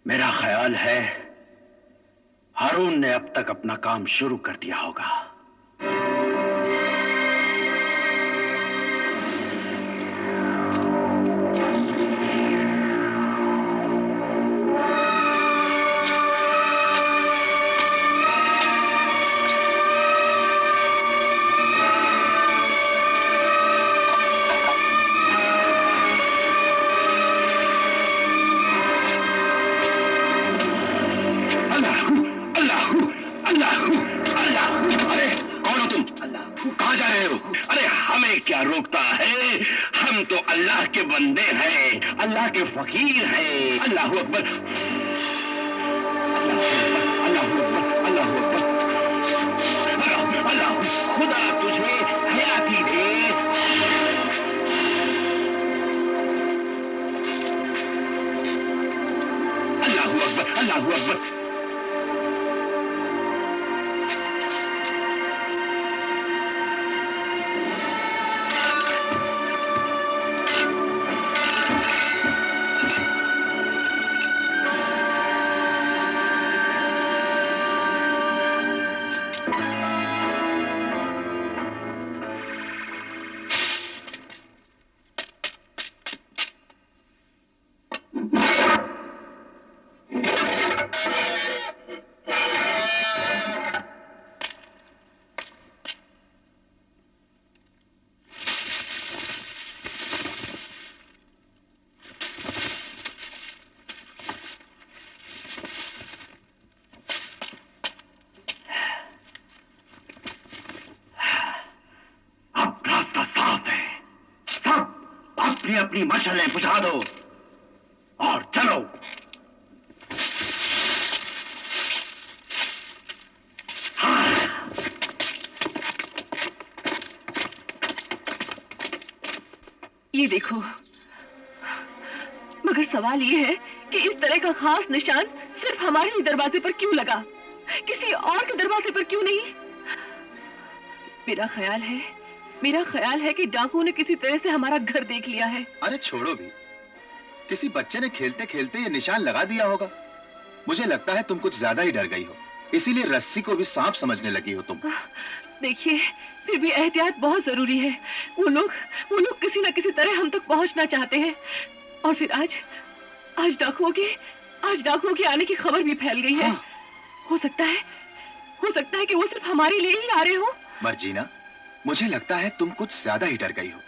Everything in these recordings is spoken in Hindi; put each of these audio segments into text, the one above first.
मेरा ख्याल है हारून ने अब तक अपना काम शुरू कर दिया होगा। क्या रोकता है? हम तो अल्लाह के बंदे हैं, अल्लाह के फकीर हैं। अल्लाह अकबर, अल्लाह अकबर, अल्लाह अकबर, अल्लाह। खुदा तुझे हयाती दे। अल्लाह अकबर, अल्लाह अकबर। अपनी अपनी मशालें बुझा दो और चलो। ये देखो, मगर सवाल ये है कि इस तरह का खास निशान सिर्फ हमारे ही दरवाजे पर क्यों लगा, किसी और के दरवाजे पर क्यों नहीं? मेरा ख्याल है कि डाकुओं ने किसी तरह से हमारा घर देख लिया है। अरे छोड़ो भी, किसी बच्चे ने खेलते खेलते ये निशान लगा दिया होगा। मुझे लगता है तुम कुछ ज्यादा ही डर गई हो, इसीलिए रस्सी को भी सांप समझने लगी हो तुम। देखिए, फिर भी एहतियात बहुत जरूरी है। वो लोग किसी न किसी तरह हम तक पहुंचना चाहते हैं। और फिर आज डाकुओं के आने की खबर भी फैल गई है। हो सकता है कि वो सिर्फ हमारे लिए ही आ रहे हो। मर्जीना, मुझे लगता है तुम कुछ ज्यादा ही डर गई हो।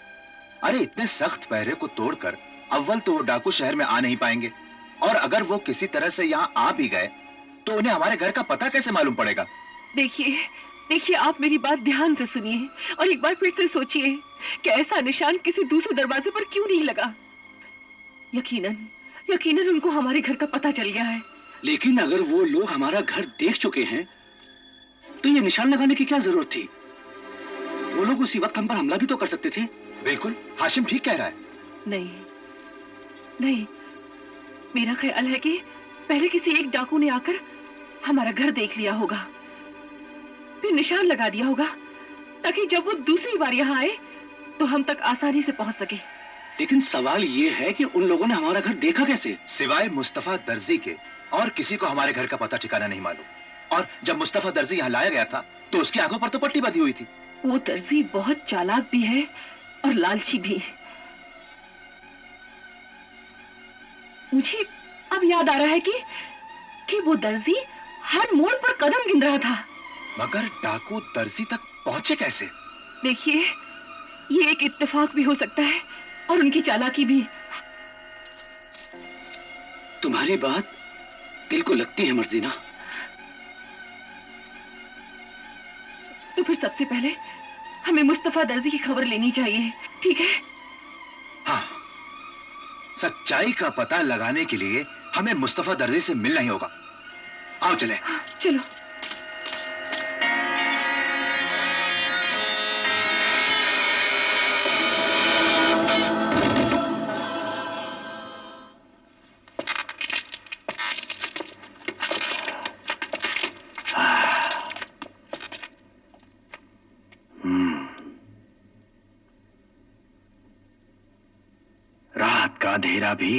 अरे इतने सख्त पहरे को तोड़कर अव्वल तो वो डाकू शहर में आ नहीं पाएंगे, और अगर वो किसी तरह से यहाँ आ भी गए तो उन्हें हमारे घर का पता कैसे मालूम पड़ेगा? देखिए, आप मेरी बात ध्यान से सुनिए और एक बार फिर से सोचिए कि ऐसा निशान किसी दूसरे दरवाजे पर क्यों नहीं लगा। यकीनन उनको हमारे घर का पता चल गया है। लेकिन अगर वो लोग हमारा घर देख चुके हैं तो ये निशान लगाने की क्या जरूरत थी? वो लोग उसी वक्त हम पर हमला भी तो कर सकते थे। बिल्कुल, हाशिम ठीक कह रहा है। नहीं, मेरा ख्याल है कि पहले किसी एक डाकू ने आकर हमारा घर देख लिया होगा, फिर निशान लगा दिया होगा, ताकि जब वो दूसरी बार यहाँ आए तो हम तक आसानी से पहुंच सके। लेकिन सवाल ये है कि उन लोगों ने हमारा घर देखा कैसे? सिवाय मुस्तफा दर्जी के और किसी को हमारे घर का पता ठिकाना नहीं मालूम। और जब मुस्तफा दर्जी यहाँ लाया गया था तो उसकी आंखों पर तो पट्टी बंधी हुई थी। वो दर्जी बहुत चालाक भी है और लालची भी। मुझे अब याद आ रहा है कि वो दर्जी हर मोड़ पर कदम गिन रहा था। मगर डाकू दर्जी तक पहुंचे कैसे? देखिए, ये एक इत्तेफाक भी हो सकता है और उनकी चालाकी भी। तुम्हारी बात दिल को लगती है मर्जीना। तो फिर सबसे पहले हमें मुस्तफा दर्जी की खबर लेनी चाहिए, ठीक है? हाँ, सच्चाई का पता लगाने के लिए हमें मुस्तफा दर्जी से मिलना ही होगा। आओ चले। चलो। रात का अंधेरा भी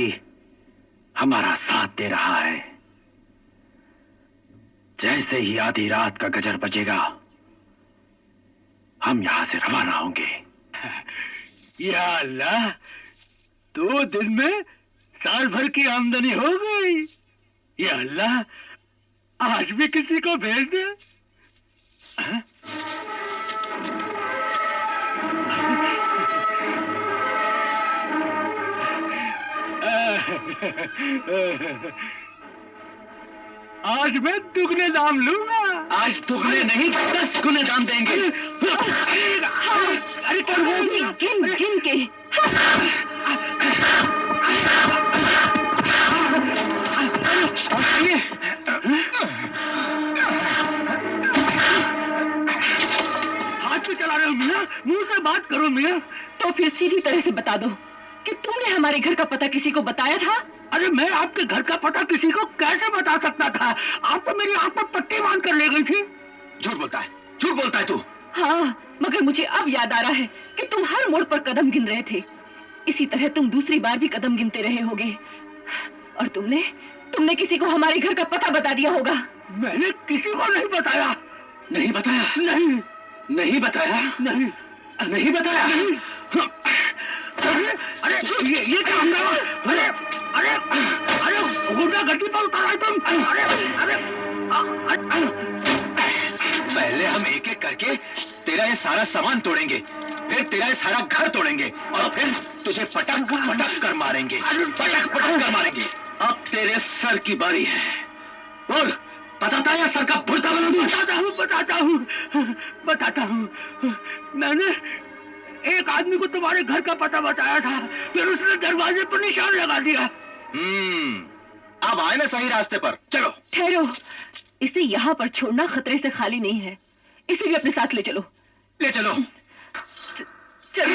हमारा साथ दे रहा है। जैसे ही आधी रात का गजर बजेगा हम यहां से रवाना होंगे। या अल्लाह, 2 दिन में साल भर की आमदनी हो गई। या अल्लाह, आज भी किसी को भेज दे। हाँ? आज मैं दुगने दाम लूंगा। आज दुगने नहीं, 10 गुने दाम देंगे। अरे और वो भी गिन गिन के। हाथ क्यों चला रहे हो मियां? मुंह से बात करो मियां। तो फिर सीधी तरह से बता दो कि तुमने हमारे घर का पता किसी को बताया था? अरे मैं आपके घर का पता किसी को कैसे बता सकता था? आप तो मेरी आंख में पट्टी बांध कर ले गई थी। झूठ बोलता है, झूठ बोलता है तू। हाँ, मगर मुझे अब याद आ रहा है कि तुम हर मोड़ पर कदम गिन रहे थे। इसी तरह तुम दूसरी बार भी कदम गिनते रहे होगे और तुमने किसी को हमारे घर का पता बता दिया होगा। मैंने किसी को नहीं बताया। नहीं बताया? नहीं। नहीं बताया? नहीं। नहीं बताया? नहीं। अरे ये क्या हंगामा? अरे अरे अरे गुंडागर्दी पर उतर आए तुम। अरे पहले हम एक एक करके तेरा ये सारा सामान तोड़ेंगे, फिर तेरा ये सारा घर तोड़ेंगे और फिर तुझे पटक पटक कर मारेंगे। पटक पटक कर मारेंगे। अब तेरे सर की बारी है। बोल, बताता है या सर का भुर्ता बना दूं? बताता हूँ। मैंने एक आदमी को तुम्हारे घर का पता बताया था, फिर उसने दरवाजे पर निशान लगा दिया। अब आए ना सही रास्ते पर। चलो। ठहरो, इसे यहाँ पर छोड़ना खतरे से खाली नहीं है। इसे भी अपने साथ ले चलो। ले चलो। चलो।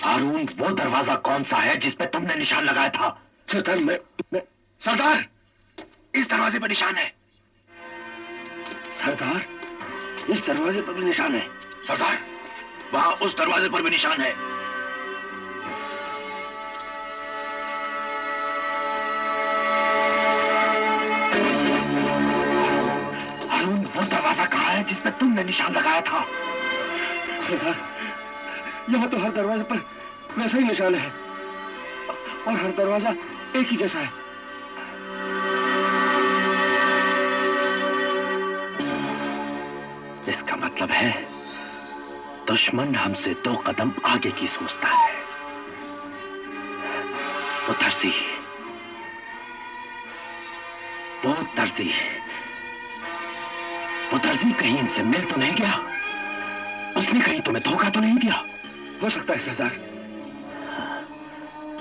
हारून, वो दरवाजा कौन सा है जिस पे तुमने निशान लगाया था? सरदार, मैं सरदार, इस दरवाजे पर निशान है। सरदार, इस दरवाजे पर भी निशान है। सरदार, वहां उस दरवाजे पर भी निशान है। तुमने निशान लगाया था। सरदार, यहाँ तो हर दरवाजे पर वैसा ही निशान है और हर दरवाजा एक ही जैसा है। इसका मतलब है दुश्मन हमसे 2 कदम आगे की सोचता है। वो दर्जी कहीं इनसे मिल तो नहीं गया? उसने कहीं तुम्हें धोखा तो नहीं दिया? हो सकता है सरदार।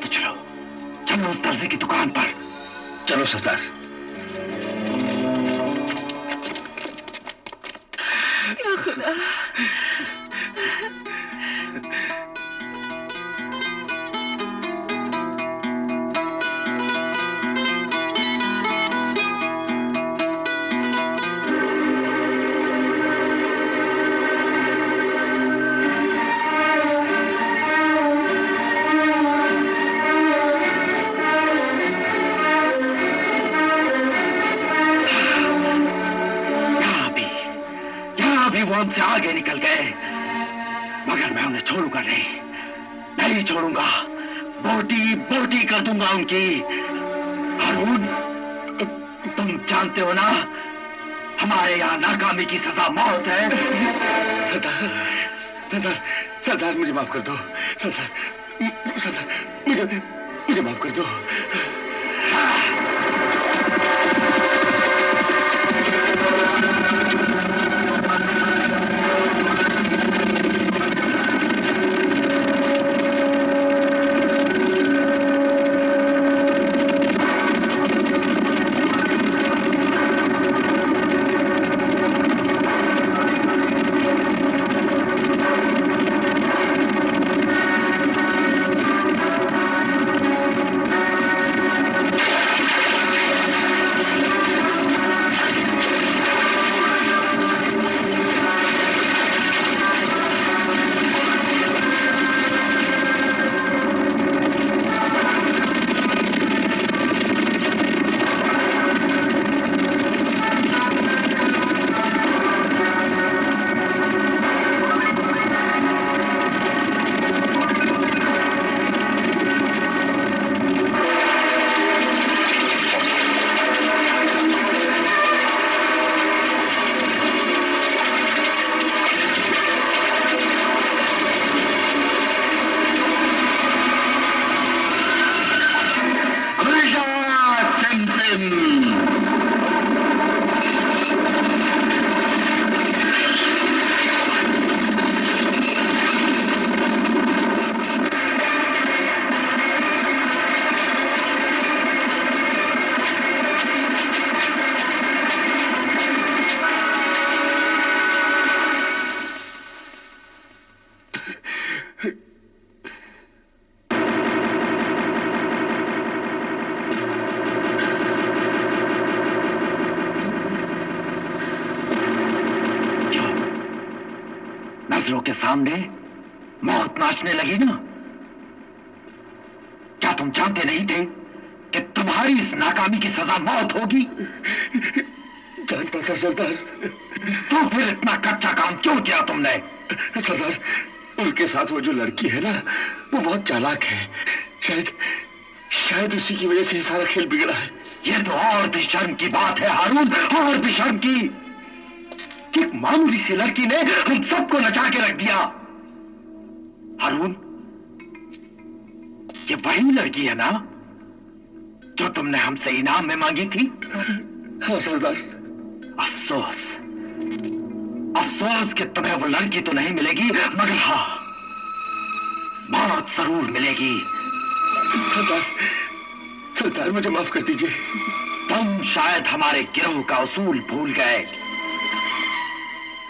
तो चलो चलो उस दर्जी की दुकान पर। चलो सरदार। या खुदा। वो हमसे आगे निकल गए, मगर मैं उन्हें छोड़ूंगा नहीं छोड़ूंगा। बोटी बोटी कर दूंगा उनकी। हारून, तुम जानते हो ना, हमारे यहाँ नाकामी की सजा मौत है। सरदार मुझे माफ कर दो। सरदार मुझे माफ कर दो। नजरों के सामने मौत नाचने लगी ना? क्या तुम जानते नहीं थे कि तुम्हारी इस नाकामी की सजा मौत होगी? जानता था सरदार। तो फिर इतना कच्चा काम क्यों किया तुमने? सरदार, उनके साथ वो जो लड़की है ना, वो बहुत चालाक है। शायद उसी की वजह से सारा खेल बिगड़ा है। ये तो और भी शर्म की बात है हारून, और भी शर्म की कि एक मामूली सी लड़की ने हम सबको नचा के रख दिया। हारून, ये वही लड़की है ना जो तुमने हमसे इनाम में मांगी थी? हाँ सरदार। अफसोस कि तुम्हें वो लड़की तो नहीं मिलेगी, मगर हाँ, मौत जरूर मिलेगी। सरदार मुझे माफ कर दीजिए। तुम शायद हमारे गिरोह का उसूल भूल गए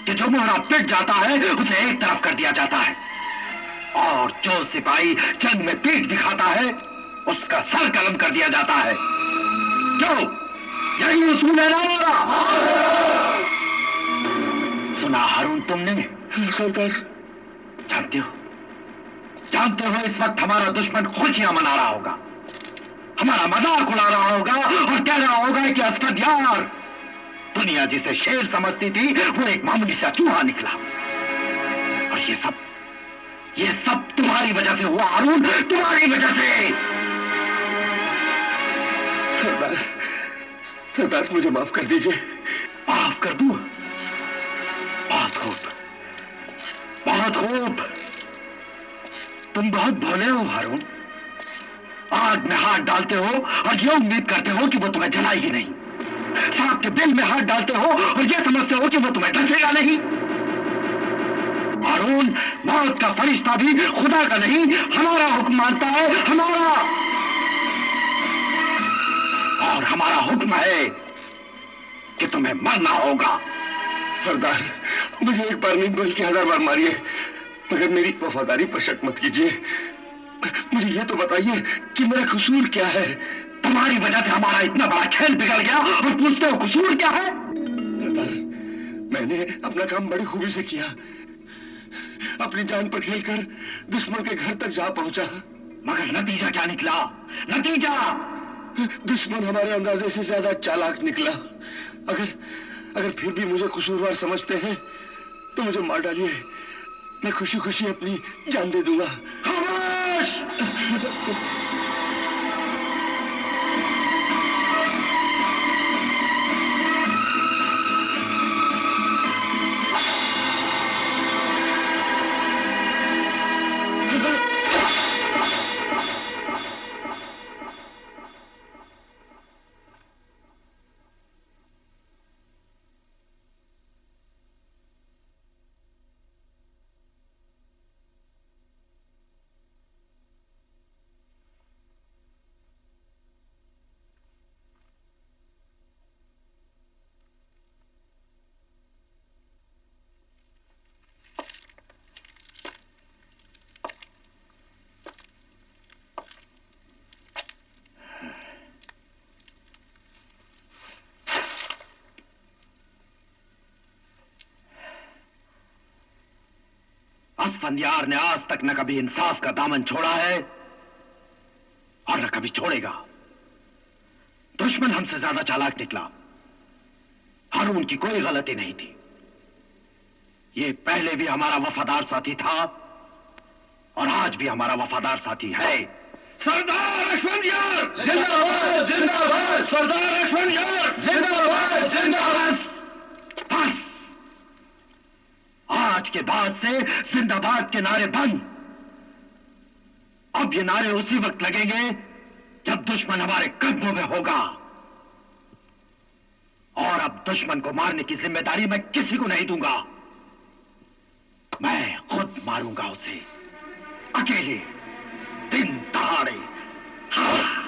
कि जो मोहरा पिट जाता है उसे एक तरफ कर दिया जाता है, और जो सिपाही जंग में पीठ दिखाता है उसका सर कलम कर दिया जाता है। क्यों? यही उसूल है ना हमारा? सुना हारून तुमने? सरदार। जानते हो इस वक्त हमारा दुश्मन खुशियां मना रहा होगा, हमारा मजाक उड़ा रहा होगा और कह रहा होगा कि असफद यार, तू दुनिया जिसे शेर समझती थी वो एक मामूली सा चूहा निकला। और ये सब तुम्हारी वजह से हुआ हारून, तुम्हारी वजह से। सरदार, सरदार मुझे माफ कर दीजिए। माफ कर दूं? बहुत खूब, बहुत खूब। तुम बहुत भोले हो हारून। आग में हाथ डालते हो और ये उम्मीद करते हो कि वो तुम्हें जलाएगी नहीं। सांप के बिल में हाथ डालते हो और ये समझते हो कि वो तुम्हें डसेगा नहीं। हारून, मौत का फरिश्ता भी खुदा का नहीं, हमारा हुक्म मानता है, हमारा। और हमारा हुक्म है कि तुम्हें मरना होगा। सरदार, मुझे एक बार नहीं बल्कि 1000 बार मारिए, मगर मेरी वफादारी पर शक मत कीजिए। मुझे ये तो बताइए कि मेरा कसूर क्या है? तुम्हारी वजह से हमारा इतना बड़ा खेल बिगड़ गया और पूछते हो कसूर क्या है? सरदार, मैंने अपना काम बड़ी खूबी से किया। अपनी जान पर खेलकर दुश्मन के घर तक जा पहुंचा। मगर नतीजा क्या निकला? नतीजा? दुश्मन हमारे अंदाजे से ज्यादा चालाक निकला। अगर फिर भी मुझे कसूरवार समझते हैं तो मुझे मार डालिए। मैं खुशी खुशी अपनी जान दे दूंगा। खामोश! असफंदियार ने आज तक न कभी इंसाफ का दामन छोड़ा है और न कभी छोड़ेगा। दुश्मन हमसे ज्यादा चालाक निकला। हारून की कोई गलती नहीं थी। ये पहले भी हमारा वफादार साथी था और आज भी हमारा वफादार साथी है। सरदार अश्वंदियार जिंदाबाद, जिंदाबाद। सरदार अश्वंदियार जिंदाबाद, जिंदाबाद। बस आज के बाद से जिंदाबाद के नारे बंद। अब ये नारे उसी वक्त लगेंगे जब दुश्मन हमारे कदमों में होगा। और अब दुश्मन को मारने की जिम्मेदारी मैं किसी को नहीं दूंगा। मैं खुद मारूंगा उसे, अकेले, दिन दहाड़े।